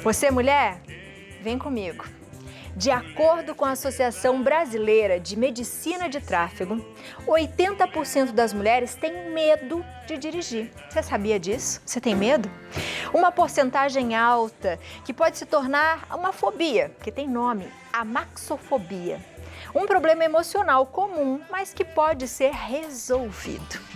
Você, mulher, vem comigo. De acordo com a Associação Brasileira de Medicina de Tráfego, 80% das mulheres têm medo de dirigir. Você sabia disso? Você tem medo? Uma porcentagem alta que pode se tornar uma fobia, que tem nome, amaxofobia. Um problema emocional comum, mas que pode ser resolvido.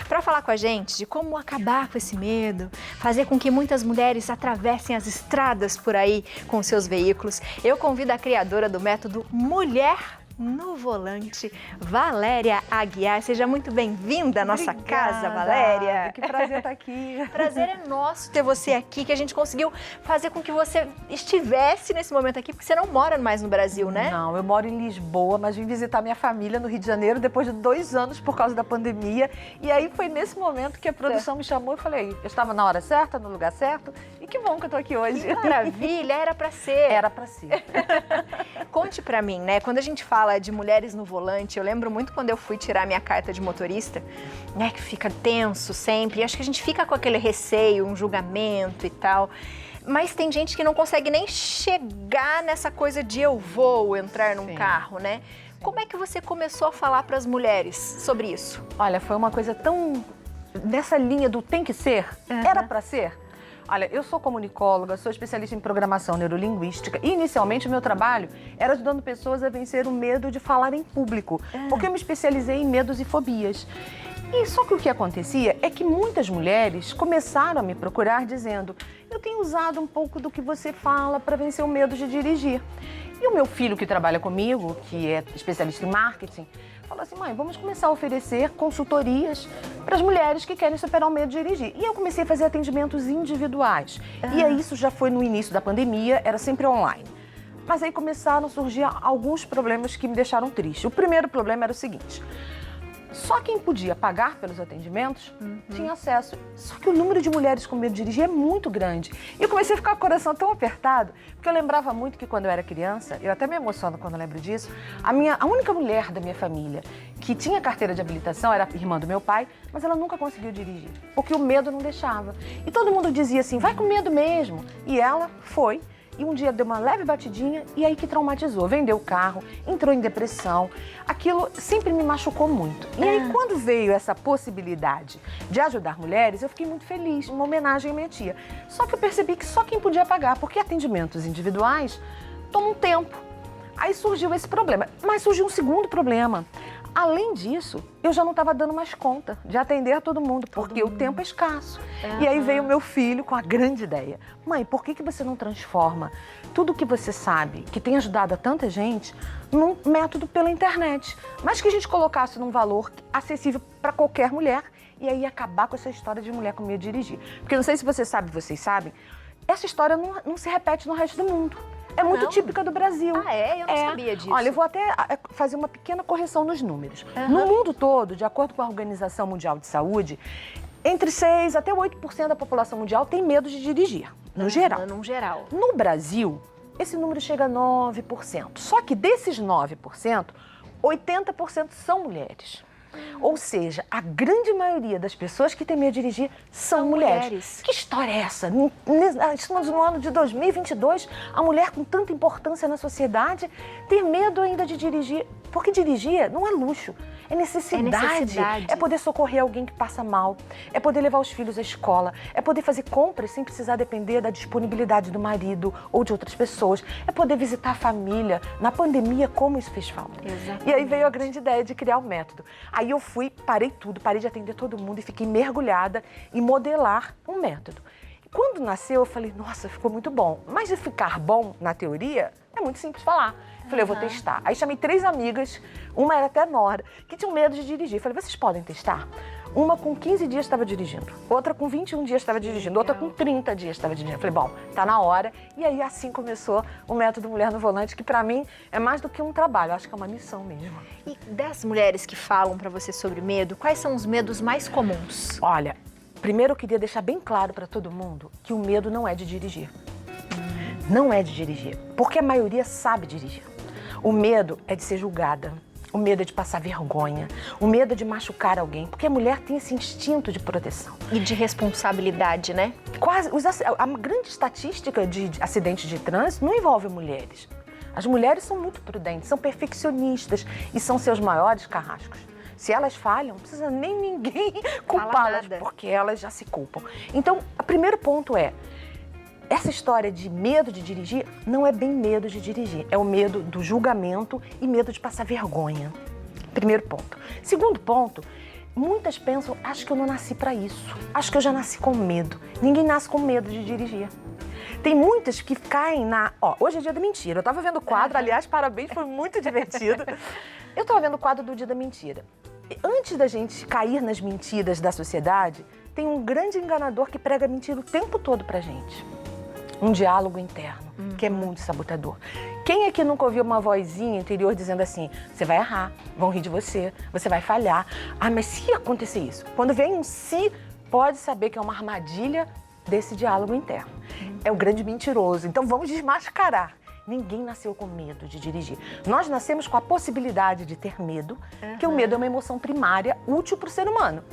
Para falar com a gente de como acabar com esse medo, fazer com que muitas mulheres atravessem as estradas por aí com seus veículos, eu convido a criadora do método Mulher no Volante, Valéria Aguiar. Seja muito bem-vinda à nossa casa, Valéria. Que prazer estar aqui. Prazer é nosso ter você aqui, que a gente conseguiu fazer com que você estivesse nesse momento aqui, porque você não mora mais no Brasil, né? Não, eu moro em Lisboa, mas vim visitar minha família no Rio de Janeiro depois de 2 anos por causa da pandemia. E aí foi nesse momento que a produção me chamou e falei, eu estava na hora certa, no lugar certo, e que bom que eu tô aqui hoje. Que maravilha, era pra ser. Era pra ser. Conte pra mim, né? Quando a gente fala de mulheres no volante, eu lembro muito quando eu fui tirar minha carta de motorista, né, que fica tenso sempre, e acho que a gente fica com aquele receio, um julgamento e tal, mas tem gente que não consegue nem chegar nessa coisa de eu vou entrar num carro, né? Como é que você começou a falar para as mulheres sobre isso? Olha, foi uma coisa tão nessa linha do tem que ser, era pra ser. Olha, eu sou comunicóloga, sou especialista em programação neurolinguística e inicialmente o meu trabalho era ajudando pessoas a vencer o medo de falar em público, porque eu me especializei em medos e fobias. E só que o que acontecia é que muitas mulheres começaram a me procurar dizendo: eu tenho usado um pouco do que você fala para vencer o medo de dirigir. E o meu filho que trabalha comigo, que é especialista em marketing, falou assim: mãe, vamos começar a oferecer consultorias para as mulheres que querem superar o medo de dirigir. E eu comecei a fazer atendimentos individuais. E aí isso já foi no início da pandemia, era sempre online. Mas aí começaram a surgir alguns problemas que me deixaram triste. O primeiro problema era o seguinte: só quem podia pagar pelos atendimentos tinha acesso. Só que o número de mulheres com medo de dirigir é muito grande. E eu comecei a ficar com o coração tão apertado, porque eu lembrava muito que quando eu era criança, eu até me emociono quando eu lembro disso, a única mulher da minha família que tinha carteira de habilitação era a irmã do meu pai, mas ela nunca conseguiu dirigir, porque o medo não deixava. E todo mundo dizia assim, vai com medo mesmo. E ela foi. E um dia deu uma leve batidinha e aí que traumatizou. Vendeu o carro, entrou em depressão. Aquilo sempre me machucou muito. E aí quando veio essa possibilidade de ajudar mulheres, eu fiquei muito feliz, uma homenagem à minha tia. Só que eu percebi que só quem podia pagar, porque atendimentos individuais tomam tempo. Aí surgiu esse problema. Mas surgiu um segundo problema. Além disso, eu já não estava dando mais conta de atender a todo mundo, porque o tempo é escasso. E aí veio meu filho com a grande ideia. Mãe, por que você não transforma tudo que você sabe, que tem ajudado a tanta gente, num método pela internet? Mas que a gente colocasse num valor acessível para qualquer mulher e aí acabar com essa história de mulher com medo de dirigir. Porque não sei se vocês sabem, essa história não se repete no resto do mundo. É muito típica do Brasil. Ah, é? Eu não sabia disso. Olha, eu vou até fazer uma pequena correção nos números. No mundo todo, de acordo com a Organização Mundial de Saúde, entre 6% até 8% da população mundial tem medo de dirigir, no geral. No geral. No Brasil, esse número chega a 9%. Só que desses 9%, 80% são mulheres. Ou seja, a grande maioria das pessoas que têm medo de dirigir são mulheres. Que história é essa? Estamos no ano de 2022, a mulher com tanta importância na sociedade ter medo ainda de dirigir. Porque dirigir não é luxo, é necessidade. É poder socorrer alguém que passa mal, é poder levar os filhos à escola, é poder fazer compras sem precisar depender da disponibilidade do marido ou de outras pessoas, é poder visitar a família. Na pandemia, como isso fez falta. Exatamente. E aí veio a grande ideia de criar o método. Aí eu parei tudo, parei de atender todo mundo e fiquei mergulhada em modelar um método. Quando nasceu, eu falei, nossa, ficou muito bom. Mas de ficar bom, na teoria, é muito simples falar. Falei, eu vou testar. Aí chamei 3 amigas, uma era até nora, que tinham medo de dirigir. Falei, vocês podem testar? Uma com 15 dias estava dirigindo, outra com 21 dias estava dirigindo, outra com 30 dias estava dirigindo. Falei, bom, tá na hora. E aí assim começou o método Mulher no Volante, que pra mim é mais do que um trabalho, acho que é uma missão mesmo. E das mulheres que falam pra você sobre medo, quais são os medos mais comuns? Olha, primeiro eu queria deixar bem claro pra todo mundo que o medo não é de dirigir. Não é de dirigir, porque a maioria sabe dirigir. O medo é de ser julgada. O medo é de passar vergonha, o medo é de machucar alguém, porque a mulher tem esse instinto de proteção. E de responsabilidade, né? A grande estatística de acidentes de trânsito não envolve mulheres. As mulheres são muito prudentes, são perfeccionistas e são seus maiores carrascos. Se elas falham, não precisa nem ninguém culpá-las, porque elas já se culpam. Então, o primeiro ponto é, essa história de medo de dirigir não é bem medo de dirigir, é o medo do julgamento e medo de passar vergonha. Primeiro ponto. Segundo ponto, muitas pensam, acho que eu não nasci para isso, acho que eu já nasci com medo. Ninguém nasce com medo de dirigir. Tem muitas que caem hoje é dia da mentira. Eu tava vendo o quadro, aliás, parabéns, foi muito divertido. Eu tava vendo o quadro do dia da mentira. Antes da gente cair nas mentiras da sociedade, tem um grande enganador que prega mentira o tempo todo pra gente. Um diálogo interno, que é muito sabotador. Quem aqui nunca ouviu uma vozinha interior dizendo assim, você vai errar, vão rir de você vai falhar. Ah, mas se acontecer isso? Quando vem um se, pode saber que é uma armadilha desse diálogo interno. É o grande mentiroso. Então vamos desmascarar. Ninguém nasceu com medo de dirigir. Nós nascemos com a possibilidade de ter medo, que o medo é uma emoção primária, útil para o ser humano.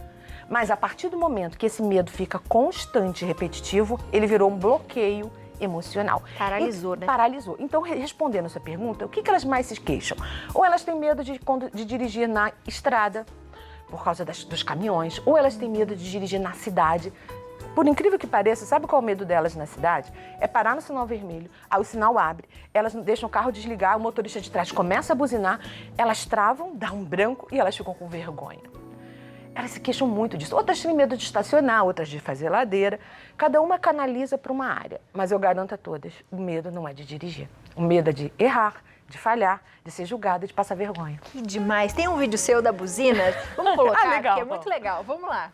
Mas a partir do momento que esse medo fica constante e repetitivo, ele virou um bloqueio emocional. Paralisou, né? Paralisou. Então, respondendo a sua pergunta, o que elas mais se queixam? Ou elas têm medo de dirigir na estrada, por causa dos caminhões, ou elas têm medo de dirigir na cidade. Por incrível que pareça, sabe qual é o medo delas na cidade? É parar no sinal vermelho, aí o sinal abre, elas deixam o carro desligar, o motorista de trás começa a buzinar, elas travam, dá um branco e elas ficam com vergonha. Elas se queixam muito disso. Outras têm medo de estacionar, outras de fazer ladeira. Cada uma canaliza para uma área. Mas eu garanto a todas, o medo não é de dirigir. O medo é de errar, de falhar, de ser julgada, de passar vergonha. Que demais. Tem um vídeo seu da buzina? Vamos colocar, legal, que é muito legal. Vamos lá.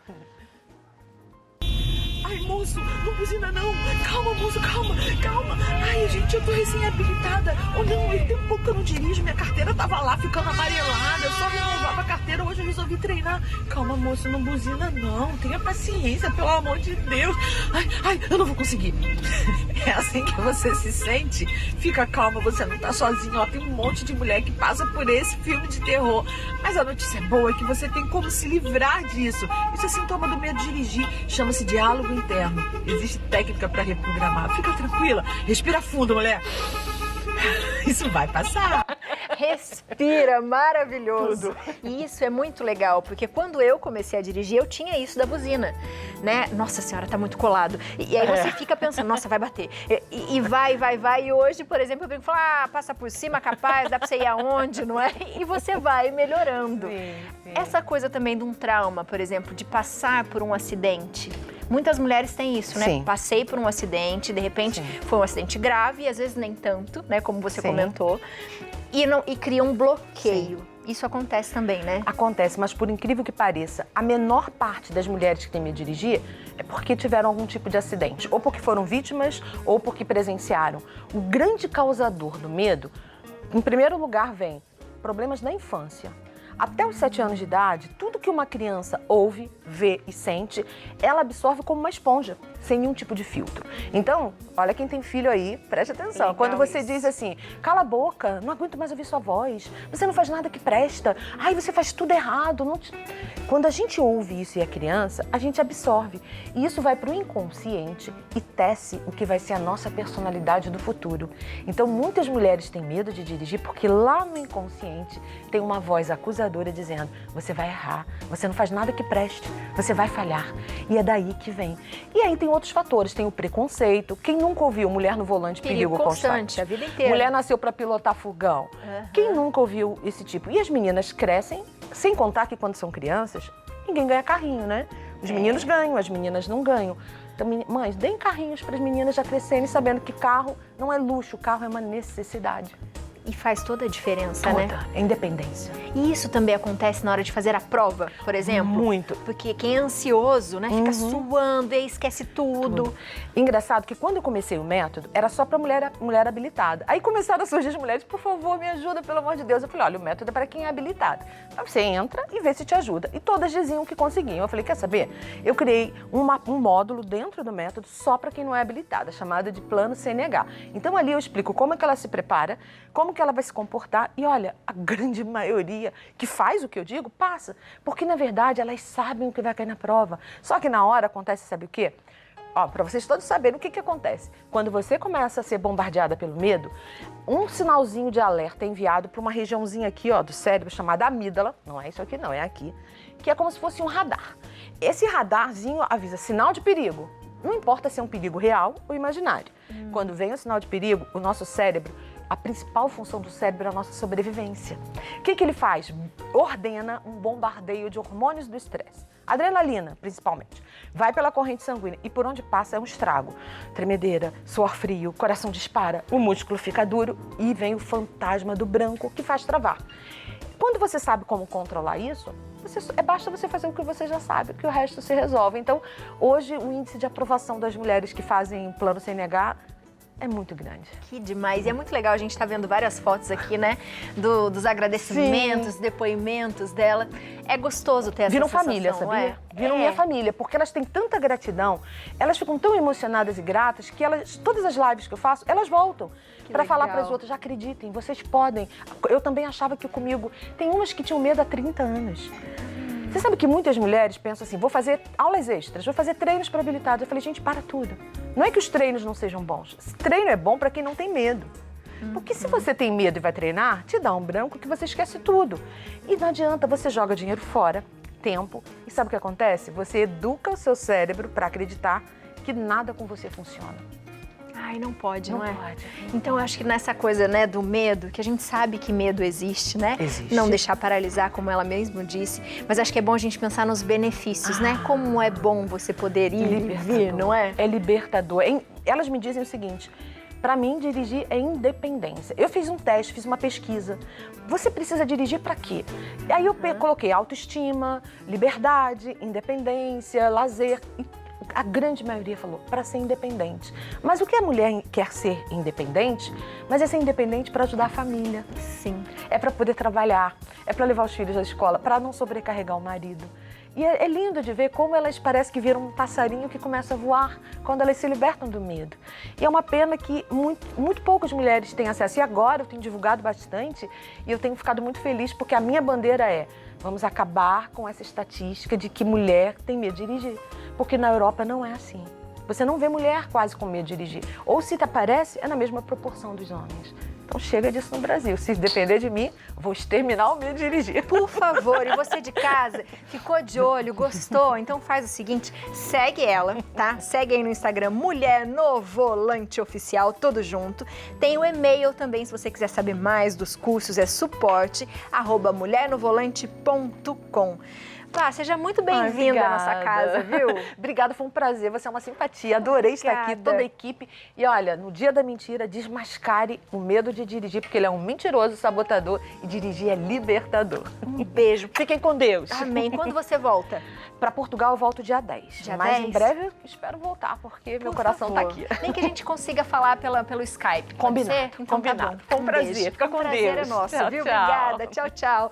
Ai, moço, não buzina não. Calma, moço, calma. Ai, gente, eu tô recém-habilitada. Oh, não, tem um pouco que eu não dirijo. Minha carteira tava lá ficando amarelada. Eu só renovava a carteira, hoje eu resolvi treinar. Calma, moço, não buzina não. Tenha paciência, pelo amor de Deus. Ai, eu não vou conseguir. É assim que você se sente? Fica calma, você não tá sozinho. Ó, tem um monte de mulher que passa por esse filme de terror. Mas a notícia boa é que você tem como se livrar disso. Isso é sintoma do medo de dirigir. Chama-se diálogo interno. Existe técnica para reprogramar. Fica tranquila. Respira fundo, mulher. Isso vai passar. Respira, maravilhoso. E isso é muito legal, porque quando eu comecei a dirigir, eu tinha isso da buzina, né? Nossa senhora, tá muito colado. E aí você fica pensando, nossa, vai bater. E vai. E hoje, por exemplo, eu brinco e falo, passa por cima, capaz, dá pra você ir aonde, não é? E você vai melhorando. Sim. Essa coisa também de um trauma, por exemplo, de passar por um acidente. Muitas mulheres têm isso, né? Sim. Passei por um acidente, de repente foi um acidente grave, e às vezes nem tanto, né? Como você comentou. E cria um bloqueio. Sim. Isso acontece também, né? Acontece, mas por incrível que pareça, a menor parte das mulheres que têm medo de dirigir é porque tiveram algum tipo de acidente. Ou porque foram vítimas, ou porque presenciaram. O grande causador do medo, em primeiro lugar, vem problemas na infância. Até os 7 anos de idade, tudo que uma criança ouve, vê e sente, ela absorve como uma esponja, sem nenhum tipo de filtro. Então, olha quem tem filho aí, preste atenção. Legal. Quando você diz assim, cala a boca, não aguento mais ouvir sua voz, você não faz nada que presta, ai, você faz tudo errado. Quando a gente ouve isso e é criança, a gente absorve. E isso vai para o inconsciente e tece o que vai ser a nossa personalidade do futuro. Então, muitas mulheres têm medo de dirigir porque lá no inconsciente tem uma voz acusadora dizendo, você vai errar, você não faz nada que preste, você vai falhar. E é daí que vem. E aí tem outros fatores, tem o preconceito. Quem nunca ouviu mulher no volante, perigo constante? A vida inteira. Mulher nasceu para pilotar fogão. Quem nunca ouviu esse tipo? E as meninas crescem, sem contar que quando são crianças, ninguém ganha carrinho, né? Os meninos ganham, as meninas não ganham. Então, mães, deem carrinhos para as meninas já crescerem, sabendo que carro não é luxo, carro é uma necessidade. E faz toda a diferença, né? É independência. E isso também acontece na hora de fazer a prova, por exemplo? Muito. Porque quem é ansioso, né? Fica suando e esquece tudo. Engraçado que quando eu comecei o método, era só para mulher habilitada. Aí começaram a surgir as mulheres, por favor, me ajuda, pelo amor de Deus. Eu falei, olha, o método é para quem é habilitado. Então você entra e vê se te ajuda. E todas diziam que conseguiam. Eu falei, quer saber? Eu criei um módulo dentro do método só para quem não é habilitada, chamado de plano CNH. Então ali eu explico como é que ela se prepara, como como que ela vai se comportar. E olha, a grande maioria que faz o que eu digo, passa. Porque, na verdade, elas sabem o que vai cair na prova. Só que na hora acontece, sabe o quê? Ó, para vocês todos saberem o que acontece. Quando você começa a ser bombardeada pelo medo, um sinalzinho de alerta é enviado para uma regiãozinha aqui, ó, do cérebro chamada amígdala. Não é isso aqui, não, é aqui. Que é como se fosse um radar. Esse radarzinho avisa sinal de perigo. Não importa se é um perigo real ou imaginário. Quando vem o sinal de perigo, o nosso cérebro, a principal função do cérebro é a nossa sobrevivência. O que ele faz? Ordena um bombardeio de hormônios do estresse. Adrenalina, principalmente. Vai pela corrente sanguínea e por onde passa é um estrago. Tremedeira, suor frio, coração dispara, o músculo fica duro e vem o fantasma do branco que faz travar. Quando você sabe como controlar isso, basta você fazer o que você já sabe, que o resto se resolve. Então, hoje, o índice de aprovação das mulheres que fazem plano CNH é muito grande. Que demais. E é muito legal a gente estar vendo várias fotos aqui, né? Dos agradecimentos, depoimentos dela. É gostoso ter essa Viram sensação, família, sabia? Viram minha família, porque elas têm tanta gratidão, elas ficam tão emocionadas e gratas que todas as lives que eu faço, elas voltam para falar para as outras, já acreditem, vocês podem. Eu também achava que comigo, tem umas que tinham medo há 30 anos. Você sabe que muitas mulheres pensam assim, vou fazer aulas extras, vou fazer treinos para habilitados. Eu falei, gente, para tudo. Não é que os treinos não sejam bons. Esse treino é bom para quem não tem medo. Porque se você tem medo e vai treinar, te dá um branco que você esquece tudo. E não adianta, você joga dinheiro fora, tempo. E sabe o que acontece? Você educa o seu cérebro para acreditar que nada com você funciona. Ai, não pode, não é? Pode. Então, eu acho que nessa coisa, né, do medo, que a gente sabe que medo existe, né? Existe. Não deixar paralisar, como ela mesma disse. Mas acho que é bom a gente pensar nos benefícios, né? Como é bom você poder ir e vir, não é? É libertador. Elas me dizem o seguinte, para mim, dirigir é independência. Eu fiz um teste, fiz uma pesquisa. Você precisa dirigir para quê? E aí eu coloquei autoestima, liberdade, independência, lazer. A grande maioria falou, para ser independente. Mas o que a mulher quer ser independente? Mas é ser independente para ajudar a família. Sim. É para poder trabalhar, é para levar os filhos à escola, para não sobrecarregar o marido. E é lindo de ver como elas parecem que viram um passarinho que começa a voar quando elas se libertam do medo. E é uma pena que muito poucas mulheres têm acesso. E agora eu tenho divulgado bastante e eu tenho ficado muito feliz porque a minha bandeira é vamos acabar com essa estatística de que mulher tem medo de dirigir. Porque na Europa não é assim. Você não vê mulher quase com medo de dirigir. Ou se aparece, é na mesma proporção dos homens. Então chega disso no Brasil. Se depender de mim, vou exterminar o medo de dirigir. Por favor, e você de casa, ficou de olho, gostou? Então faz o seguinte, segue ela, tá? Segue aí no Instagram, Mulher no Volante Oficial, tudo junto. Tem o e-mail também, se você quiser saber mais dos cursos, é suporte@mulhernovolante.com. Pá, seja muito bem-vinda à nossa casa, viu? Obrigada, foi um prazer, você é uma simpatia, adorei estar aqui, toda a equipe. E olha, no dia da mentira, desmascare o medo de dirigir, porque ele é um mentiroso, sabotador e dirigir é libertador. Um beijo. Fiquem com Deus. Amém. Quando você volta? Para Portugal eu volto dia 10. Dia Mas 10? em breve eu espero voltar, porque meu coração tá aqui. Nem que a gente consiga falar pelo Skype. Combinado, pode ser? Então combinado. Tá bom. Foi um prazer. Beijo. Fica com O prazer Deus. é nosso, Tchau, viu? tchau. Obrigada. Tchau, tchau.